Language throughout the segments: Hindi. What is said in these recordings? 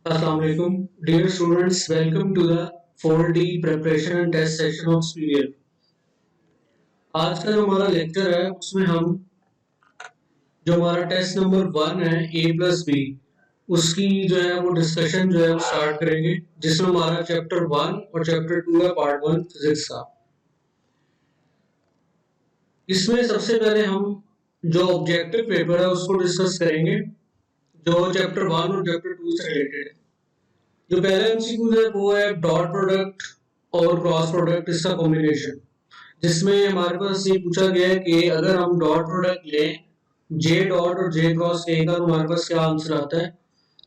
Assalamualaikum, dear students. Welcome to the 4D preparation and test session of SPL. आज का जो हमारा लेक्चर है उसमें हम जो हमारा टेस्ट नंबर 1 है A+B उसकी जो है वो डिस्कशन जो है वो स्टार्ट करेंगे, जिसमें हमारा चैप्टर 1 और चैप्टर 2 है पार्ट 1 फिजिक्स का। इसमें सबसे पहले हम जो ऑब्जेक्टिव पेपर है उसको डिस्कस करेंगे, जो चैप्टर 1 और चैप्टर 2 से रिलेटेड है। जो पहला एमसीक्यू है वो है डॉट प्रोडक्ट और क्रॉस प्रोडक्ट, इसका कॉम्बिनेशन, जिसमें हमारे पास ये पूछा गया है कि अगर हम डॉट प्रोडक्ट लें जे डॉट और जे क्रॉस के का, तो हमारे पास क्या आंसर आता है।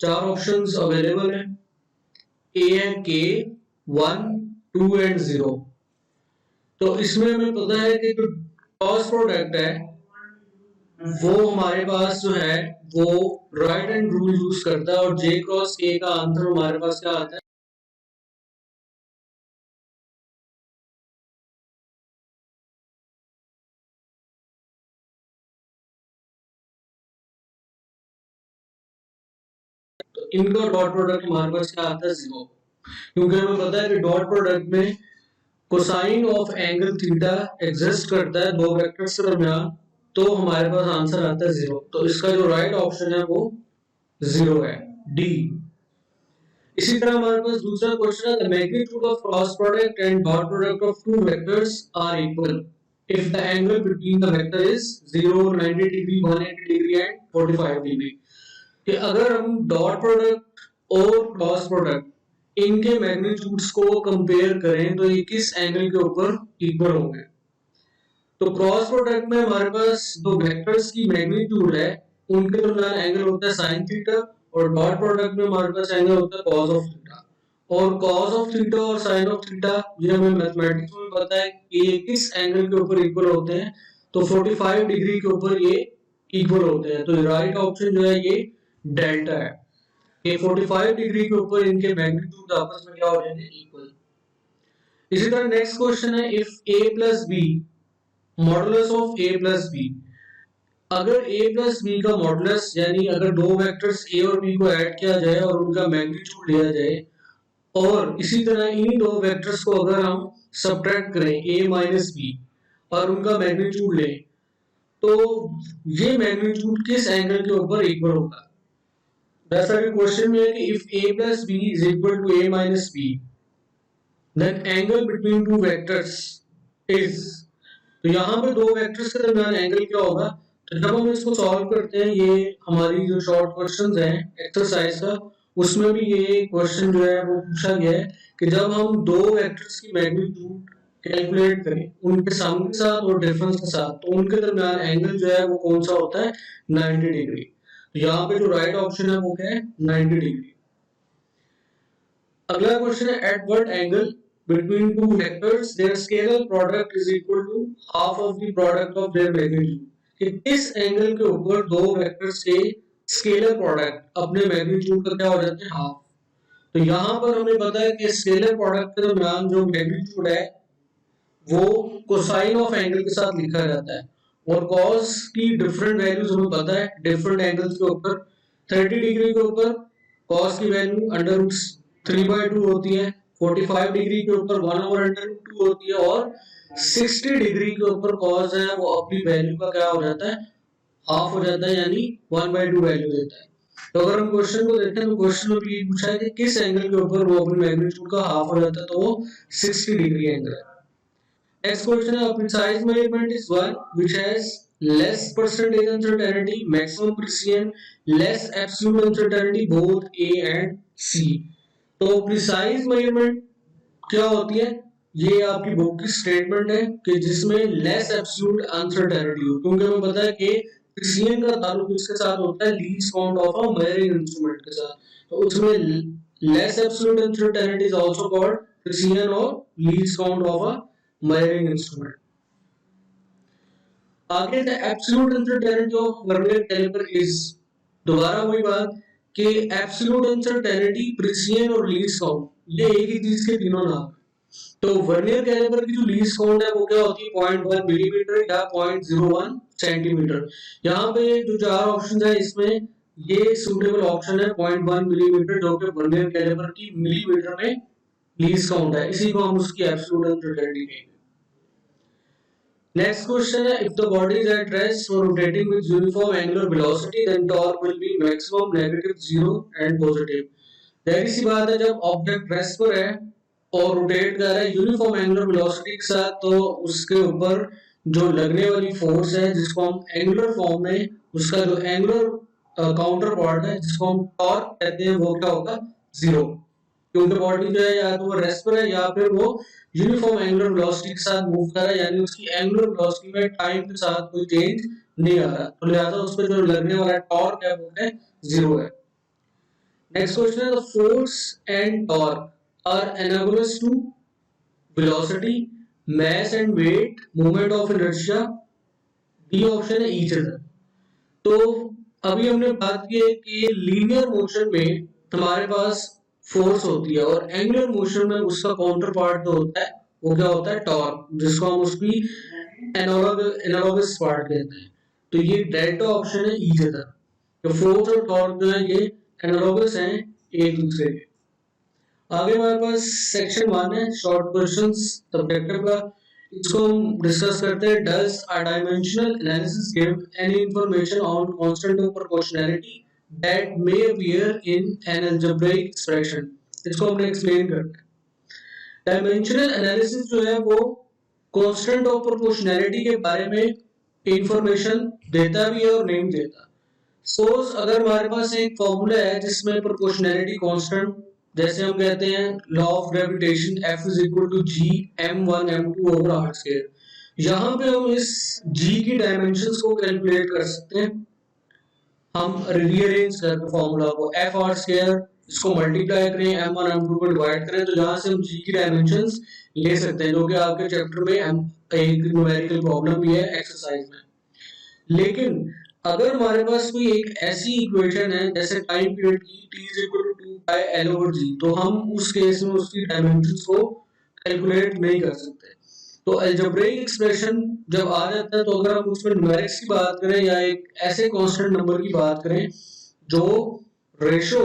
चार ऑप्शंस अवेलेबल हैं, ए है के, 1, 2 एंड 0। तो इसमें हमें पता है कि जो क्रॉस प्रोडक्ट है वो हमारे पास जो है वो राइट हैंड रूल यूज करता है, और जे क्रॉस के का आंसर हमारे पास क्या आता है, इनका डॉट प्रोडक्ट हमारे पास क्या आता है 0, क्योंकि हमें पता है कि डॉट प्रोडक्ट में cosine of angle theta exist करता है दो वेक्टर्स के दरमियान, तो हमारे पास आंसर आता है 0। तो इसका जो राइट ऑप्शन है वो 0 है, डी। इसी तरह हमारे पास दूसरा क्वेश्चन है, the magnitude of cross product and dot product of two vectors are equal if the angle between the vector is 0, 90 degree, 180 degree and 45 degree. कि अगर हम डॉट प्रोडक्ट और क्रॉस प्रोडक्ट इनके मैग्नीट्यूड्स को कंपेयर करें तो ये किस एंगल के ऊपर इक्वल होंगे। तो क्रॉस प्रोडक्ट में हमारे पास दो वेक्टर्स की मैग्नीट्यूड है, उनके दरमियान एंगल होता है साइन थीटा, और डॉट प्रोडक्ट में हमारे पास एंगल होता है कॉस ऑफ थीटा। और कॉस ऑफ थीटा और साइन ऑफ थीटा ये हमें मैथमेटिक्स में पता है कि ये किस एंगल के ऊपर इक्वल होते हैं, तो 45 डिग्री के ऊपर ये इक्वल होते हैं। तो राइट ऑप्शन जो है ये डेल्टा है, कि 45 डिग्री के ऊपर इनके मैग्नीट्यूड आपस में क्या हो जाएंगे, इक्वल। इसी तरह नेक्स्ट क्वेश्चन है, if a plus B modulus of a plus B, अगर a प्लस बी का मॉडुलस, यानी अगर दो वेक्टर्स a और b को ऐड किया जाए और उनका मैग्नीट्यूड लिया जाए, और इसी तरह इन्हीं दो वेक्टर्स को अगर हम सब्ट्रैक्ट करें a माइनस बी और उनका मैग्नीट्यूड लें, तो ये मैग्नीट्यूड किस एंगल के ऊपर इक्वल होगा। जैसा कि क्वेश्चन में है कि if a plus b is equal to a minus b, then angle between two vectors is, तो यहाँ पे दो वेक्टर्स के दरमियान एंगल क्या होगा। तो जब हम इसको सॉल्व करते हैं, ये हमारी जो शॉर्ट क्वेश्चंस हैं एक्सरसाइज का, उसमें भी ये क्वेश्चन जो है वो पूछा गया है कि जब हम दो वेक्टर्स की मैग्नीट्यूड कैलकुलेट करें उनके सम के साथ और डिफरेंस के साथ, तो उनके दरमियान एंगल जो है वो कौन सा होता है, 90 डिग्री। यहाँ पे जो राइट ऑप्शन है वो क्या है, 90 डिग्री। अगला क्वेश्चन है, at what angle between two vectors their scalar product is equal to half of the product of their magnitude, कि किस एंगल के ऊपर दो वेक्टर्स के स्केलर प्रोडक्ट अपने मैग्नीट्यूड का क्या हो जाते हैं, हाफ। तो यहाँ पर हमें पता है कि स्केलर प्रोडक्ट के दरमियान जो मैग्नीट्यूड है वो कोसाइन ऑफ एंगल के साथ लिखा जाता है, और कॉस की डिफरेंट वैल्यूज हमें पता है डिफरेंट एंगल्स के ऊपर। 30 डिग्री के ऊपर कॉस की वैल्यू अंडर रूट 3/2 होती है, 45 डिग्री के ऊपर 1/√2 होती है, और 60 डिग्री के ऊपर कॉस है वो अपनी वैल्यू का क्या हो जाता है, हाफ हो जाता है, यानी 1/2 वैल्यू देता है। तो अगर हम क्वेश्चन को देखें तो क्वेश्चन में भी पूछा है कि किस एंगल के ऊपर वो अपनी मैग्नीट्यूड का हाफ हो जाता है, तो वो 60 डिग्री एंगल है। Next question, a precise measurement is one which has less percentage uncertainty, maximum precision, less absolute uncertainty, both A and C. तो precise measurement क्या होती है, ये आपकी बुक की स्टेटमेंट है कि जिसमें less absolute uncertainty हो, क्योंकि हमें पता है कि precision का ताल्लुक इसके साथ होता है least count of a measuring instrument के साथ, तो उसमें less absolute uncertainty is also called precision or least count of a measuring instrument. आगे the absolute uncertainty of vernier caliper is, दोबारा वही बात कि absolute uncertainty, precision और least count ये एक ही चीज के तीनों नाम। तो वर्नियर कैलिपर की जो लीस्ट काउंट है वो क्या होती है, 0.1 मिलीमीटर या 0.01 सेंटीमीटर। यहाँ पे जो चार ऑप्शन है इसमें ये सूटेबल ऑप्शन है 0.1 मिलीमीटर, जो कि वर्नियर कैलिपर की मिलीमीटर में लीस्ट काउंट है, इसी को हम उसकी एब्सोल्यूट अनसर्टेनिटी कहेंगे। नेक्स्ट क्वेश्चन है, if the body is at rest और rotating with uniform angular velocity then torque will be maximum negative, zero and positive. जाहिर सी बात है, जब ऑब्जेक्ट रेस्ट पर है और रोटेट कर रहा है यूनिफॉर्म एंगुलर वेलोसिटी के साथ, तो उसके ऊपर जो लगने वाली फोर्स है, जिसको हम एंगुलर फॉर्म में उसका जो एंगुलर काउंटर पार्ट है, जिसको हम टॉर्क कहते हैं, वो क्या होगा, जीरो। क्योंकि बॉडी जो है या तो वो रेस्ट पर है या फिर वो यूनिफॉर्म एंगुलर वेलोसिटी के साथ मूव कर रहा है, यानी उसकी एंगुलर वेलोसिटी में टाइम के साथ कोई चेंज नहीं आ रहा, तो लिहाजा उस पर जो लगने वाला टॉर्क है वो है जीरो है। नेक्स्ट क्वेश्चन है, the force and torque are analogous to velocity, mass and weight, moment of inertia. D option है ईच अदर। तो अभी हमने बात की है कि लीनियर मोशन में हमारे पास फोर्स होती है और एंगुलर मोशन में उसका काउंटर पार्ट जो होता है वो क्या होता है, टॉर्क, जिसको हम उसकी एनालॉगस पार्ट कहते हैं। तो ये डेल्टा ऑप्शन है ईच अदर। तो फोर्स और टॉर्क जो है ये एनालॉगस हैं एक दूसरे के। आगे हमारे पास सेक्शन 1 है, शॉर्ट क्वेश्चंस सब्जेक्टिव का। इसको हम डिस्कस करते हैं। Does a dimensional analysis give any information on constant of proportionality that may appear in an algebraic expression. इसको हमने एक्सप्लेन करना है। डायमेंशनल एनालिसिस जो है वो कांस्टेंट ऑफ प्रोपोर्शनैलिटी के बारे में इंफॉर्मेशन देता भी है और नहीं देता। सपोज अगर हमारे पास एक फॉर्मूला है जिसमें प्रोपोर्शनैलिटी कांस्टेंट, जैसे हम कहते हैं law of gravitation F is equal to G m1 m2 over r square, यहाँ पे हम इस G की डायमेंशंस को कैलकुलेट कर सकते हैं। हम रीअरेंज करके फॉर्मूला को F r स्क्वायर, इसको मल्टीप्लाई करें, m1 m2 को डिवाइड करें, तो यहाँ से हम G की डायमेंशंस ले सकते हैं, जो कि आपके चैप्टर में एक न्यूमेरिकल प्रॉब्लम भी है एक्सरसाइज में। लेकिन अगर हमारे पास कोई एक ऐसी इक्वेशन है जैसे टाइम पीरियड की t is equal to 2 by L over G, तो हम उस केस में उसकी डायमेंशंस को कैलकुलेट नहीं कर सकते। तो अलजेब्रिक एक्सप्रेशन जब आ जाता है, तो अगर हम उसमें न्यूमेरिक्स की बात करें या एक ऐसे कांस्टेंट नंबर की बात करें जो रेशो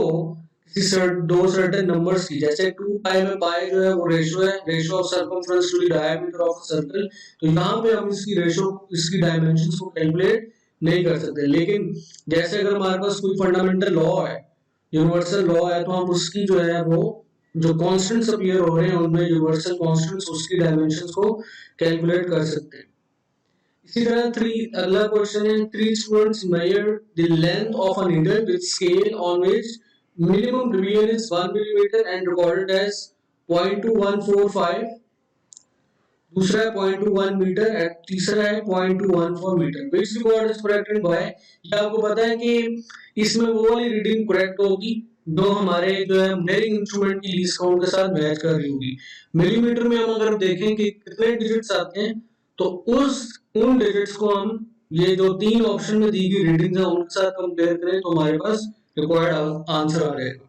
किसी दो सर्टेन नंबर्स की, जैसे 2 पाई में पाई जो है वो रेशो है, ratio of circumference to the diameter of circle, तो यहाँ पे हम इसकी डायमेंशंस को कैलकुलेट नहीं कर सकते। लेकिन जैसे अगर हमारे पास कोई फंडामेंटल लॉ है, यूनिवर्सल लॉ है, तो हम उसकी जो है वो जो कांस्टेंट्स अपीयर हो रहे हैं उनमें यूनिवर्सल कांस्टेंट्स, उसकी डायमेंशंस को कैलकुलेट कर सकते हैं। इसी तरह अगला क्वेश्चन है, 3 students measure the length of a needle with scale on which minimum division is 1 millimetre and recorded as 0.2145, दूसरा है 0.21 मीटर, तीसरा है 0.214 metre. Which record is corrected by, ये आपको पता है कि इसमें वो वाली रीडिंग करेक्ट होगी जो हमारे जो है मेजरिंग इंस्ट्रूमेंट की लीस्ट काउंट के साथ मैच कर रही होगी। मिलीमीटर में हम अगर देखें कि कितने डिजिट्स आते हैं, तो उन डिजिट्स को हम ये जो 3 ऑप्शन में दी गई रीडिंग्स है उनके साथ कंपेयर करें, तो हमारे पास रिक्वायर्ड आंसर आ जाएगा।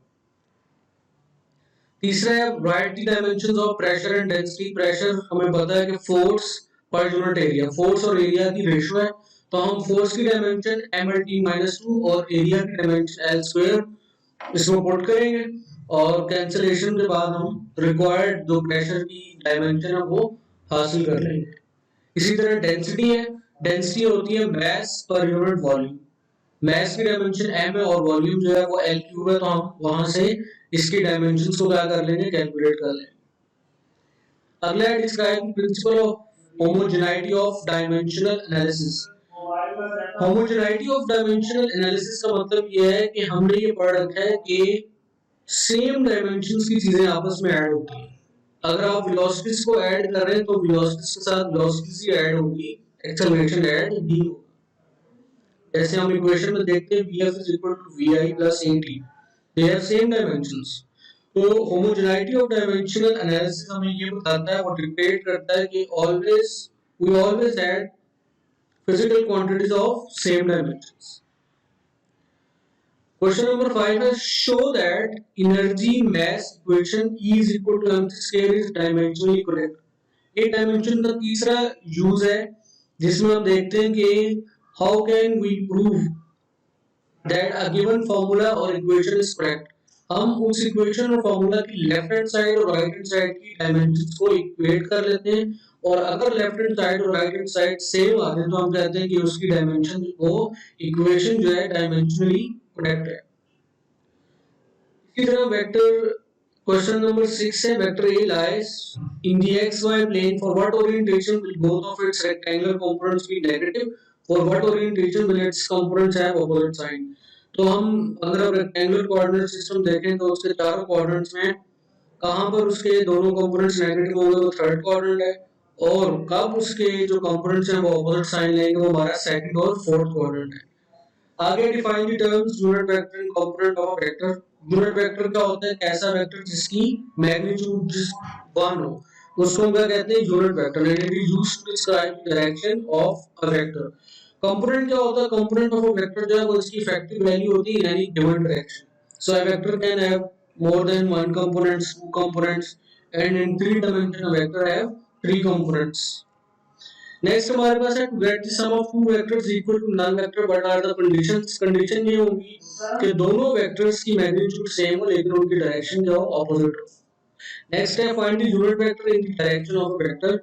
तीसरा है right the dimensions of pressure and density. Pressure हमें पता है कि force per unit area, force और एरिया की रेशियो है, तो हम फोर्स की डायमेंशन mlt-2 और एरिया की डायमेंशन l स्क्वायर इसमें पुट करेंगे और कैंसिलेशन के बाद हम रिक्वायर्ड जो प्रेशर की डायमेंशन है वो हासिल कर लेंगे। इसी तरह डेंसिटी है, डेंसिटी होती है मास पर यूनिट वॉल्यूम। मास की डायमेंशन m है और वॉल्यूम जो है वो l क्यूब है, तो हम वहां से इसकी डायमेंशंस को क्या कर लेंगे, कैलकुलेट कर लेंगे। अगला है describe principle of homogeneity of dimensional analysis. Homogeneity of dimensional analysis का मतलब यह है कि हमने ये पढ़ रखा है कि सेम डायमेंशंस की चीजें आपस में ऐड होती हैं। अगर आप वेलोसिटीज को ऐड कर रहे हैं तो वेलोसिटीज के साथ वेलोसिटीज ही ऐड होगी, एक्सेलरेशन ऐड नहीं होगा। जैसे हम इक्वेशन में देखते हैं Vf is equal to Vi plus At, they have same dimensions। तो homogeneity of dimensional analysis हमें ये बताता है, वो डिक्टेट करता है कि we always add physical quantities of same dimensions। Question number 5 is show that energy mass equation E is equal to mc square is dimensionally correct। ये डायमेंशन का तीसरा यूज है जिसमें हम देखते हैं कि how can we prove that a given formula or equation is correct, हम उस इक्वेशन और फॉर्मूला की लेफ्ट हैंड साइड और राइट हैंड साइड की डायमेंशंस को इक्वेट कर लेते हैं, और अगर लेफ्ट हैंड साइड और राइट हैंड साइड सेम आ जाए तो हम कहते हैं कि उसकी डायमेंशन वो इक्वेशन जो है डायमेंशनली करेक्ट है। इसी तरह वेक्टर क्वेश्चन नंबर 6 है, vector A lies in the xy plane for what orientation will both of its rectangular components be negative, for what orientation will its components have opposite sign। तो हम अगर अब रेक्टेंगुलर कोऑर्डिनेट सिस्टम देखें तो उसके चारों कोऑर्डिनेट्स में कहां पर उसके दोनों कंपोनेंट्स नेगेटिव होंगे वो थर्ड क्वाड्रेंट है, और कब उसके जो कंपोनेंट्स हैं वो ऑपोजिट साइन लेंगे वो हमारा सेकंड और फोर्थ क्वाड्रेंट है। आगे define the terms unit vector and component of a vector. Unit vector क्या होता है, ऐसा वेक्टर जिसकी मैग्नीट्यूड जिस 1 हो उसको क्या कहते हैं, unit vector, and it is used to describe the direction of a vector. Component क्या होता है, कंपोनेंट ऑफ अ वेक्टर जो है वो इसकी इफेक्टिव वैल्यू होती है यानी given direction. So a vector can have more than one components, 2 components, and in 3 dimension a vector have 3 components। Next हमारे पास है to get the sum of two vectors equal to null vector what are the conditions. Condition ये होगी कि दोनों वेक्टर्स की मैग्नीट्यूड सेम हो लेकिन उनकी डायरेक्शन जो ऑपोजिट हो। नेक्स्ट है find the unit vector in the direction of a vector.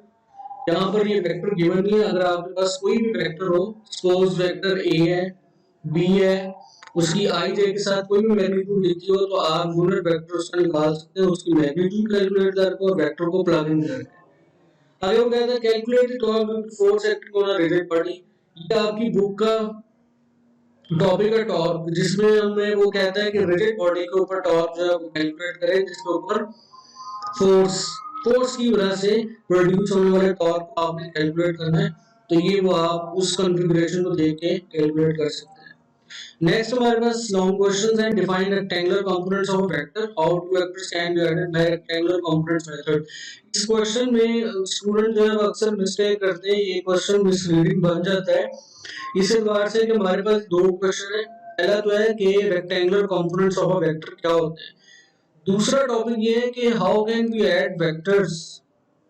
यहां पर ये वेक्टर गिवन नहीं है, अगर आपके पास कोई भी वेक्टर हो, सपोज वेक्टर ए है, बी है, उसकी आई जे के साथ कोई भी मैग्नीट्यूड लिखी हो तो आप यूनिट वेक्टर उसका निकाल सकते हैं, उसकी मैग्नीट्यूड कैलकुलेट करके और वेक्टर को प्लग इन करके। आगे वो कहता है calculate the torque due to force acting on a rigid body. ये आपकी बुक का टॉपिक है टॉर्क, जिसमें हमें वो कहता है कि रिजिड बॉडी के ऊपर टॉर्क जो है वो कैलकुलेट करें जिसके ऊपर फोर्स फोर्स की वजह से प्रोड्यूस होने वाले टॉर्क को आपने कैलकुलेट करना है। तो ये वो आप उस कॉन्फ़िगरेशन को देख के कैलकुलेट कर सकते हैं। नेक्स्ट हमारे पास लॉन्ग क्वेश्चंस हैं, define rectangular components of a vector, how two vectors can be added by rectangular components method. इस क्वेश्चन में स्टूडेंट जो है अक्सर मिस्टेक करते हैं, ये क्वेश्चन मिसरीडिंग बन जाता है इस एतबार से कि हमारे पास दो क्वेश्चन है। पहला तो है कि rectangular components of a vector क्या होते हैं, दूसरा टॉपिक ये है कि how can we add vectors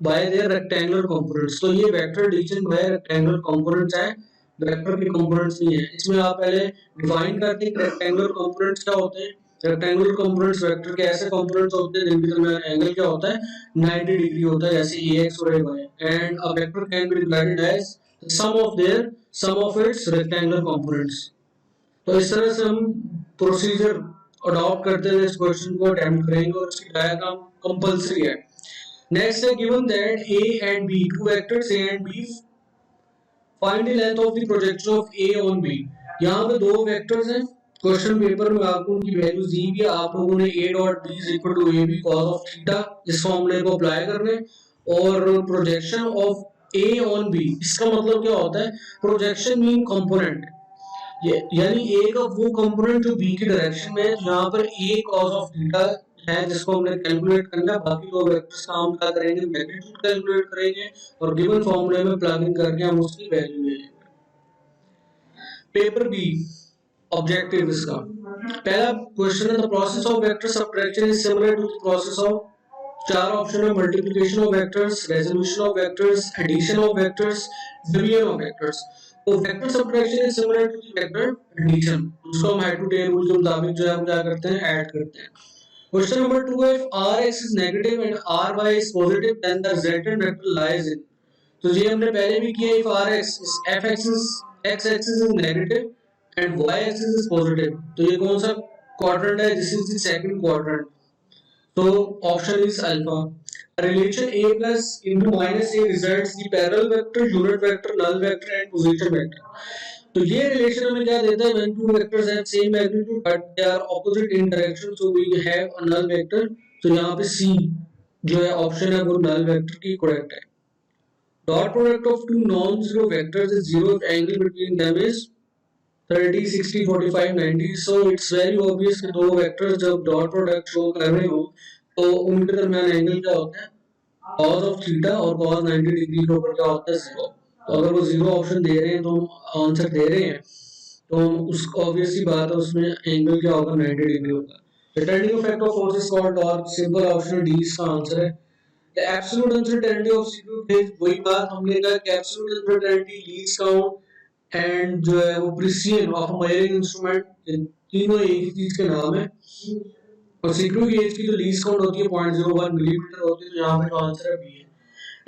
by their rectangular components. तो ये vector addition by rectangular components है, वेक्टर के कंपोनेंट्स नहीं है। इसमें आप पहले डिफाइन करते हैं रेक्टेंगुलर कंपोनेंट्स क्या होते हैं। रेक्टेंगुलर कंपोनेंट्स वेक्टर के ऐसे कंपोनेंट्स होते हैं जिनके दरमियान एंगल क्या होता है, 90 डिग्री होता है, जैसे ax और ay, and a vector can be divided as sum of its rectangular components. तो इस तरह से हम प्रोसीजर अडॉप्ट करते हुए इस क्वेश्चन को अटेम्प्ट करेंगे और इसकी डायग्राम कंपलसरी है। नेक्स्ट है given that a and b, two vectors a and b, find the length of the projection of a on b। यहां पे दो वेक्टर्स हैं, क्वेश्चन पेपर में आपको उनकी वैल्यूज दी हुई है, आप लोगों ने a dot b is equal to ab cos of theta इस फॉर्मूले को अप्लाई करना है, और projection of a on b, इसका मतलब क्या होता है, प्रोजेक्शन मीन कंपोनेंट, यानी a का वो कंपोनेंट जो b की डायरेक्शन में है, यहाँ पर a cos ऑफ थीटा है जिसको हमने कैलकुलेट करना है। बाकी दो वेक्टर्स का हम क्या करेंगे, मैग्नीट्यूड कैलकुलेट करेंगे और गिवन फॉर्मूले में प्लग इन करके हम उसकी वैल्यू ले लेंगे। पेपर बी ऑब्जेक्टिव इसका पहला क्वेश्चन है, the process of vector subtraction is similar to the process of, चार ऑप्शन है, multiplication of vectors, resolution of vectors, addition of vectors, division of vectors. तो vector subtraction is similar to the vector addition, उसको हम हेड टू टेल रूल के मुताबिक जो है हम क्या करते हैं, ऐड करते हैं। क्वेश्चन नंबर 2 है, if rx is negative and ry is positive then the resultant vector lies in। तो ये हमने पहले भी किया, if rx is x axis is negative and y axis is positive, तो ये कौन सा क्वाड्रेंट है, this is the second quadrant, तो option is alpha. Relation a plus into minus a results the parallel vector, unit vector, null vector and position vector। तो ये रिलेशन हमें क्या देता है, when two vectors have same magnitude but they are opposite in direction so we have a null vector। तो यहाँ पे C जो है ऑप्शन है वो null vector की करेक्ट है। Dot product of two non-zero vectors is zero if angle between them is 30, 60, 45, 90। So it's very obvious कि दो वेक्टर्स जब डॉट प्रोडक्ट शो कर रहे हो तो उनके दरमियान एंगल क्या होता है, cos ऑफ थीटा, और cos 90 डिग्री के ऊपर क्या होता है, जीरो। तो अगर वो जीरो ऑप्शन दे रहे हैं तो हम आंसर दे रहे हैं तो उस ऑब्वियस सी बात है उसमें एंगल क्या होगा, 90 डिग्री होगा। Returning effect of force is called torque, simple option D इसका आंसर है। The absolute uncertainty of sequence, वही बात हमने कहा कि absolute uncertainty least count and जो है वो प्रिसिजन ऑफ मेजरिंग इंस्ट्रूमेंट, तीनों एक ही चीज के नाम है। और सीक्यू गेज की जो लीस्ट काउंट होती है 0.01 मिलीमीटर होती है, तो यहाँ पे जो आंसर है बी है।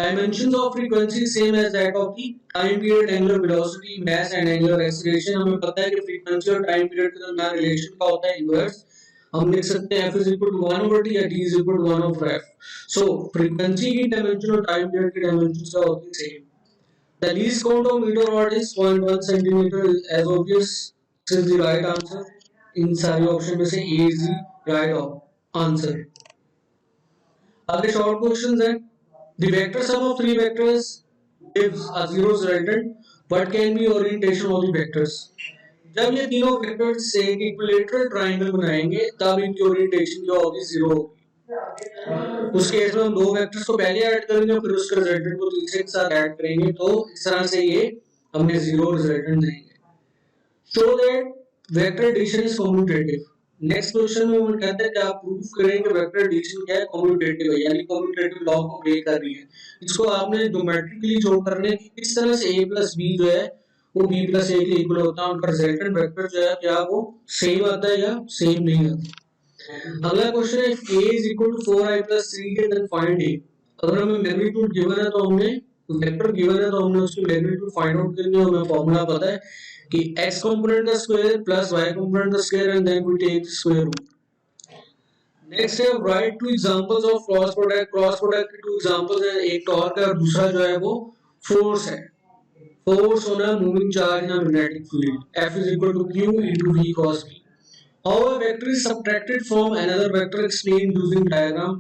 Dimensions of frequency same as that of the time period, angular velocity, mass and angular acceleration। हमें पता है कि frequency और time period के दरमियान relation का होता है inverse। हम लिख सकते हैं f is equal to 1 over t या t is equal to 1 over f। So frequency की dimension और time period की dimensions का होती है same। The least count of meter rod is 0.1 centimeter as obvious। This is the right answer। इन सारी ऑप्शन में से A is the right answer। आगे शॉर्ट क्वेश्चंस हैं। The vector sum of three vectors gives a zero resultant. What can be orientation of the vectors? जब ये तीनों वेक्टर्स एक इक्विलेटरल ट्रायंगल बनाएंगे तब इनकी ओरिएंटेशन जो होगी जीरो होगी। उस केस में हम दो वेक्टर्स को पहले ऐड करेंगे फिर उसके रिजल्टेंट को तीसरे के साथ ऐड करेंगे, तो इस तरह से ये हमें जीरो रिजल्टेंट देंगे। Show that vector addition is commutative. Next question में हम कहते हैं कि आप प्रूफ करें कि वेक्टर एडिशन क्या है, कम्यूटेटिव है, यानी कम्यूटेटिव लॉ को ब्रेक कर रही है। इसको आपने ज्योमेट्रिकली शो करने की किस तरह से a प्लस बी जो है वो b प्लस a के इक्वल होता है, उनका रिजल्टेंट वेक्टर जो है क्या वो सेम आता है या सेम नहीं आता। अगला क्वेश्चन है if a is equal to 4i plus 3k then find a। अगर हमें मैग्नीट्यूड गिवन है तो हमने वेक्टर गिवन है तो हमने उसकी मैग्नीट्यूड फाइंड आउट करनी है। हमें फार्मूला पता है कि x कंपोनेंट का स्क्वायर प्लस y कंपोनेंट का square and then we take square root. Next है write two examples of cross product. Cross product के टू एग्जांपल्स हैं, एक टॉर्क है और दूसरा जो है वो फोर्स है। Force on a moving charge in a magnetic field F is equal to Q into V cos V। How a vector is subtracted from another vector explained using diagram।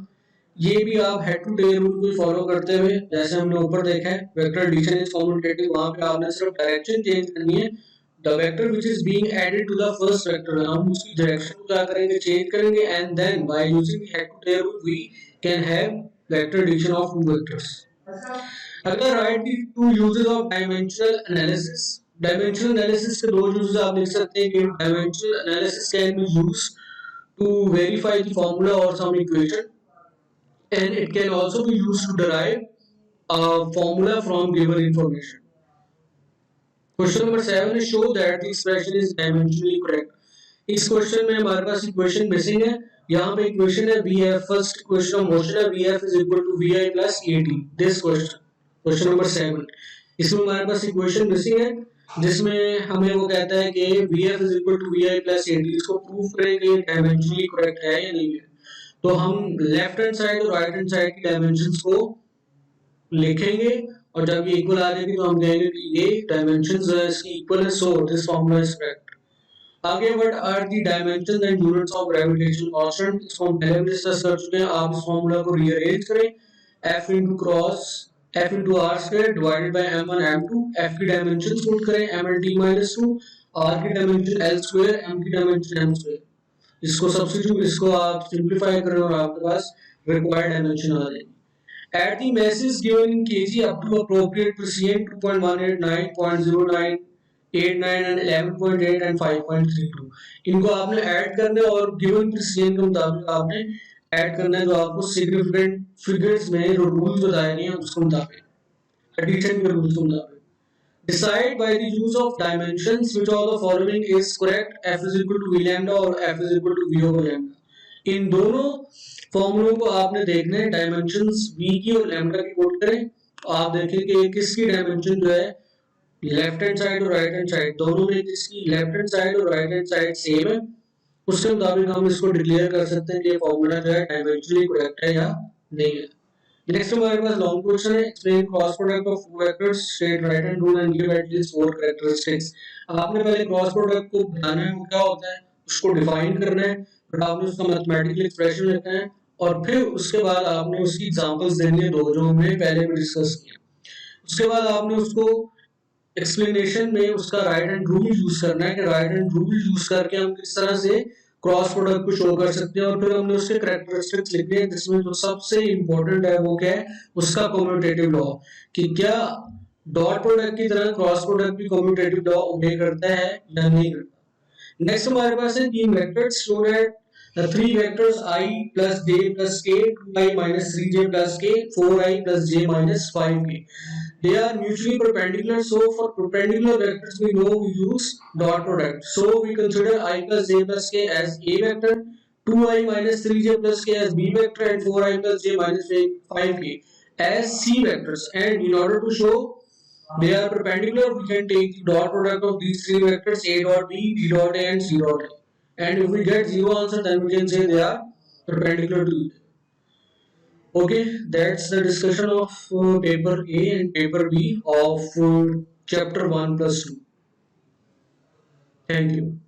ये भी आप हेड टू टेल रूल को फॉलो करते हुए, जैसे हमने ऊपर देखा है वेक्टर एडिशन इज कम्यूटेटिव, वहां पे आपने सिर्फ डायरेक्शन चेंज करनी है। The vector which is being added to the first vector, हम उसकी डायरेक्शन को क्या करेंगे चेंज करेंगे and then by using head to tail rule we can have vector addition of two vectors. अगर write the two uses of dimensional analysis. Dimensional analysis के दो यूजेस आप लिख सकते हैं कि dimensional analysis can be used to verify the formula और some equation and it can also be used to derive a formula from given information। Question number 7 is show that the expression is dimensionally correct। इस क्वेश्चन में हमारे पास इक्वेशन मिसिंग है। यहाँ पे इक्वेशन है VF, first equation of motion है VF is equal to VI plus AT। This question number 7, इसमें हमारे पास इक्वेशन मिसिंग है जिसमें हमें वो कहता है कि VF is equal to VI plus AT। इसको प्रूफ करेंगे डायमेंशनली करेक्ट है या नहीं है। तो हम लेफ्ट हैंड साइड और राइट हैंड साइड की डायमेंशंस को लिखेंगे और जब ये इक्वल आ जाएगी तो हम कहेंगे कि ये डायमेंशंस इसकी इक्वल है, so this formula is correct. आगे what are the dimensions and units of gravitation constant. इसको हम पहले भी डिस्कस कर चुके हैं। आप इस फार्मूला को रीअरेंज करें, F into cross F into r square divided by m1 m2। F की डायमेंशंस पुट करें mlt minus 2, r की डायमेंशन l square, m की डायमेंशन m square। इसको सब्स्टिट्यूट, इसको आप सिंपलीफाई करें और आपके पास रिक्वायर्ड डायमेंशन आ जाएगी। At the masses given in kg up to appropriate precision 2.189, 0.09, 89 and 11.8 and 5.32। इनको आपने ऐड करना है और गिवन प्रिसिजन के मुताबिक आपने ऐड करना है जो आपको सिग्निफिकेंट फिगर्स में जो रूल्स बताए गए हैं उसके मुताबिक, एडिशन के रूल्स के मुताबिक। Decide by the use of dimensions which of the following is correct। F is equal to V lambda और F is equal to V over lambda। इन दोनों फॉर्मूलों को आपने देखना है, डायमेंशंस V की और लैम्डा की पुट करें। आप देखें कि किसकी डायमेंशन जो है लेफ्ट हैंड साइड और राइट हैंड साइड दोनों में किसकी लेफ्ट हैंड साइड और राइट हैंड साइड सेम है। उसके मुताबिक हम इसको डिक्लेयर कर सकते हैं कि ये फॉर्मूला जो है डायमेंशनली करेक्ट है या नहीं है। नेक्स्ट हमारे पास लॉन्ग क्वेश्चन है, explain cross product of vectors, state right hand rule and give at least 4 characteristics. आपने पहले क्रॉस प्रोडक्ट को बताना है वो क्या होता है, उसको डिफाइन करना है, फिर आपने उसका मैथमेटिकल एक्सप्रेशन लिखना है और फिर उसके बाद आपने उसकी एग्जांपल्स देनी है दो जो हमने पहले भी डिस्कस किया। उसके बाद आपने उसको एक्सप्लेनेशन में उसका राइट हैंड रूल यूज करना है कि राइट हैंड रूल यूज करके हम किस तरह से क्रॉस प्रोडक्ट को शो कर सकते हैं और फिर हमने उसके कैरेक्टरिस्टिक्स लिखने हैं जिसमें जो सबसे इंपॉर्टेंट है वो क्या है, उसका कम्यूटेटिव लॉ, कि क्या डॉट प्रोडक्ट की तरह क्रॉस प्रोडक्ट भी कम्यूटेटिव लॉ ओबे करता है या नहीं करता। नेक्स्ट हमारे पास है तीन vectors show that The three vectors I plus j plus k, 2i minus 3j plus k, 4i plus j minus 5k. They are mutually perpendicular. So for perpendicular vectors, we know we use dot product. So we consider I plus j plus k as a vector, 2i minus 3j plus k as b vector, and 4i plus j minus 5k as c vectors. And in order to show they are perpendicular, we can take the dot product of these three vectors a dot b, b dot a, and c dot a. And if we get zero answer, then we can say they are perpendicular to each other. Okay, that's the discussion of paper A and paper B of chapter 1 plus 2. Thank you.